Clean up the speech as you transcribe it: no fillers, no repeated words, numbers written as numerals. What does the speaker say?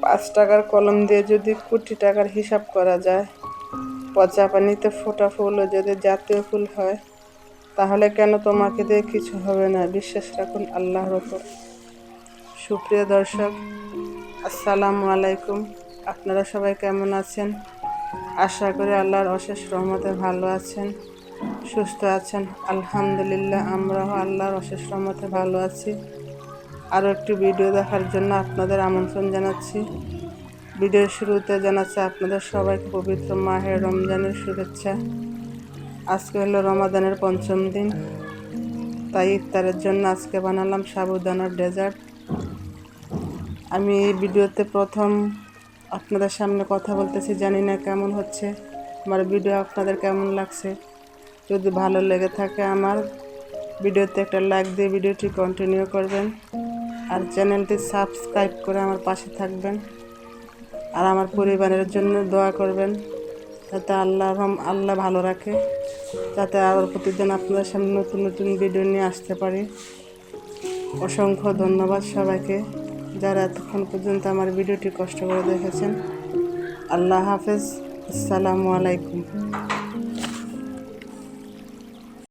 5 টাকার কলম দিয়ে যদি কোটি টাকার হিসাব করা যায়, পচা পানিতে ফোটা ফুলও যদি জাতীয় ফুল হয়, তাহলে কেন তোমাকে দিয়ে কিছু হবে না? বিশ্বাস রাখুন আল্লাহর ওপর। সুপ্রিয় দর্শক, আসসালামু আলাইকুম। আপনারা সবাই কেমন আছেন? আশা করি আল্লাহর অশেষ রহমতে ভালো আছেন, সুস্থ আছেন। আলহামদুলিল্লাহ, আমরাও আল্লাহর অশেষ রহমতে ভালো আছি। আরও একটি ভিডিও দেখার জন্য আপনাদের আমন্ত্রণ জানাচ্ছি। ভিডিওর শুরুতে জানাচ্ছি আপনাদের সবাইকে পবিত্র মাহে রমজানের শুভেচ্ছা। আজকে হলো রমাদানের 5ম দিন, তাই ইফতারের জন্য আজকে বানালাম সাবুদানার ডেজার্ট। আমি এই ভিডিওতে প্রথম আপনাদের সামনে কথা বলতেছি, জানি না কেমন হচ্ছে আমার ভিডিও, আপনাদের কেমন লাগছে। যদি ভালো লেগে থাকে আমার ভিডিওতে একটা লাইক দিয়ে ভিডিওটি কন্টিনিউ করবেন, আর চ্যানেলটি সাবস্ক্রাইব করে আমার পাশে থাকবেন, আর আমার পরিবারের জন্য দোয়া করবেন যাতে আল্লাহ ভালো রাখে, যাতে আরও প্রতিদিন আপনাদের সামনে নতুন নতুন ভিডিও নিয়ে আসতে পারি। অসংখ্য ধন্যবাদ সবাইকে যারা এতক্ষণ পর্যন্ত আমার ভিডিওটি কষ্ট করে দেখেছেন। আল্লাহ হাফেজ, আসসালামু আলাইকুম।